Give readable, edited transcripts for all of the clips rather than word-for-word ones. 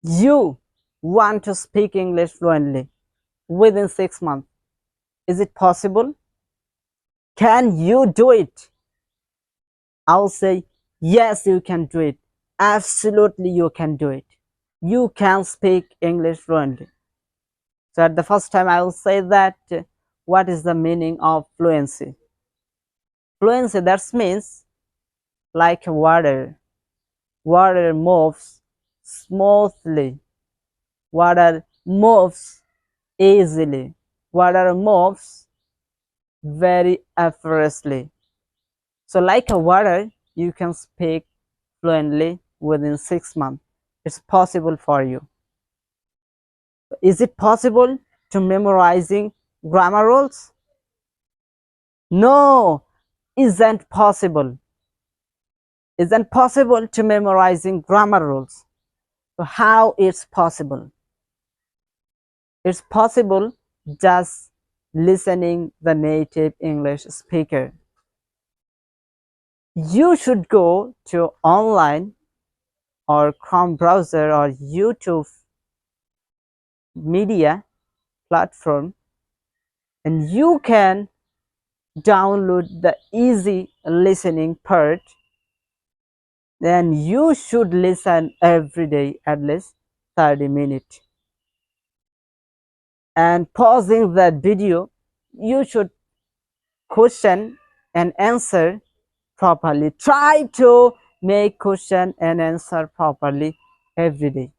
you want to speak English fluently within 6 months. Is it possible? Can you do it? I'll say, yes, you can do it. Absolutely, you can do it. You can speak English fluently. So at the first time, I will say that what is the meaning of fluency? Fluency, that means like water. Water moves smoothly. Water moves easily. Water moves very effortlessly. So like a water, you can speak fluently within 6 months. It's possible for you. Is it possible to memorizing grammar rules? No, isn't possible. Isn't possible to memorizing grammar rules. So how it's possible? It's possible just listening the native English speaker. You should go to online or Chrome browser or YouTube media platform, and you can download the easy listening part. Then you should listen every day at least 30 minutes. And pausing that video, you should question and answer properly. Try to make question and answer properly every day.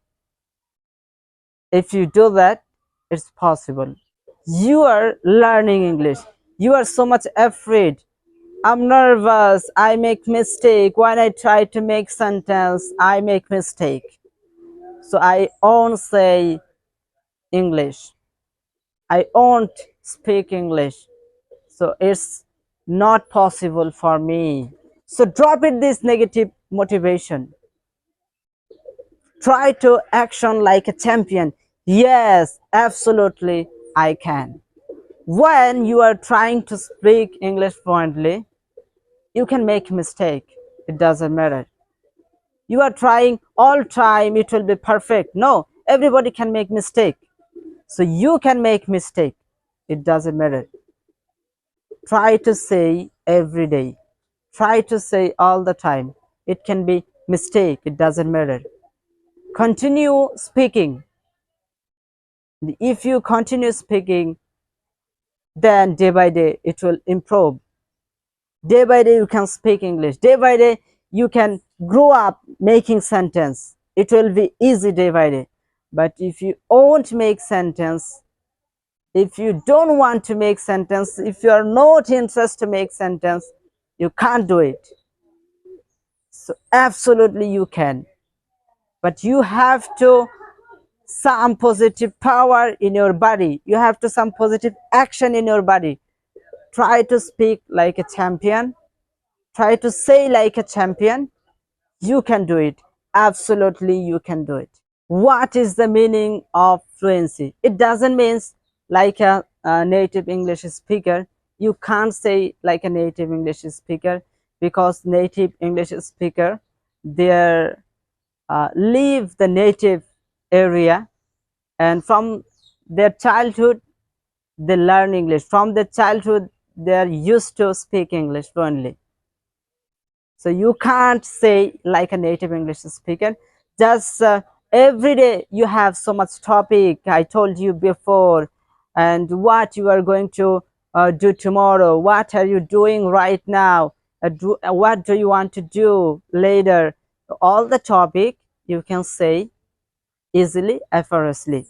If you do that, it's possible. You are learning English. You are so much afraid. I'm nervous. I make mistake. When I try to make sentence, I make mistake. So I won't say English. I won't speak English. So it's not possible for me. So drop it this negative motivation. Try to action like a champion. Yes, absolutely, I can. When you are trying to speak English fluently, you can make mistake. It doesn't matter. You are trying all time, it will be perfect. No, everybody can make mistake. So you can make mistake. It doesn't matter. Try to say every day. Try to say all the time. It can be mistake. It doesn't matter. Continue speaking. If you continue speaking, then day by day it will improve. Day by day you can speak English. Day by day you can grow up making sentence. It will be easy day by day. But if you won't make sentence, if you don't want to make sentence, if you are not interested to make sentence, you can't do it. So absolutely you can. But you have to some positive power in your body. You have to some positive action in your body. Try to speak like a champion. Try to say like a champion. You can do it. Absolutely you can do it. What is the meaning of fluency? It doesn't mean like a native English speaker. You can't say like a native English speaker, because native English speaker, they leave the native area, and from their childhood they learn English. From their childhood they are used to speak English fluently. So you can't say like a native English speaker. Just every day you have so much topic. I told you before, and what you are going to do tomorrow. What are you doing right now? What do you want to do later? All the topic you can say easily, effortlessly.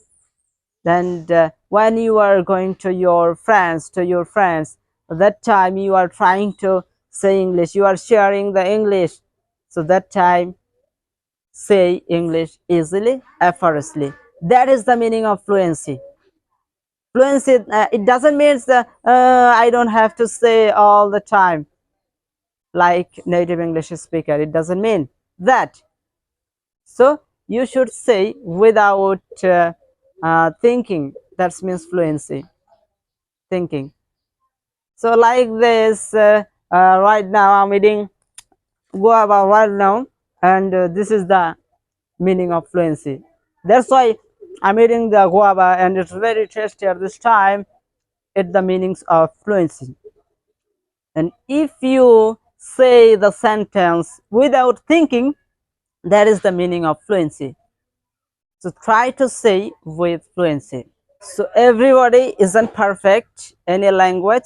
Then when you are going to your friends, that time you are trying to say English, you are sharing the English. So that time say English easily, effortlessly. That is the meaning of fluency. Fluency, it doesn't mean I don't have to say all the time like native English speaker. It doesn't mean that. So you should say without thinking. That means fluency. Thinking. So like this, right now I'm reading go about right now, and this is the meaning of fluency. That's why I'm eating the guava and it's very tasty at this time. It's the meanings of fluency. And if you say the sentence without thinking, that is the meaning of fluency. So try to say with fluency. So everybody isn't perfect. Any language,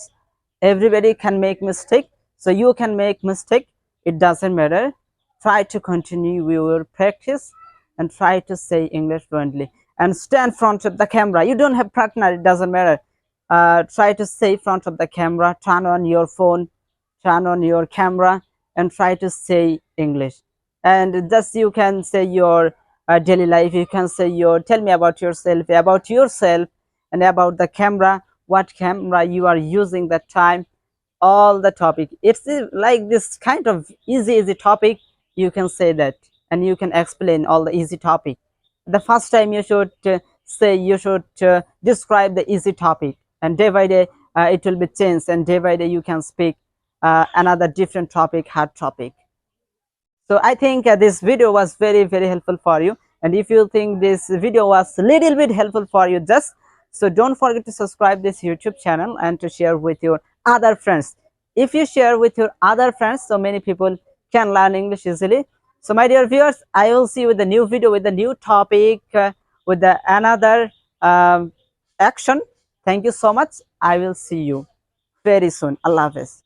everybody can make mistake. So you can make mistake. It doesn't matter. Try to continue your practice and try to say English fluently. And stand in front of the camera. You don't have partner. It doesn't matter. Try to say in front of the camera. Turn on your phone. Turn on your camera and try to say English. And thus you can say your daily life. You can say your tell me about yourself and about the camera, what camera you are using that time, all the topic. It's like this kind of easy topic. You can say that and you can explain all the easy topic. The first time you should say, you should describe the easy topic, and day by day it will be changed, and day by day you can speak another different topic, hard topic. So I think this video was very helpful for you, and if you think this video was a little bit helpful for you, just so don't forget to subscribe this YouTube channel and to share with your other friends. If you share with your other friends, so many people can learn English easily. So my dear viewers, I will see you with a new video with a new topic, with another action. Thank you so much. I will see you very soon. Allah Hafiz.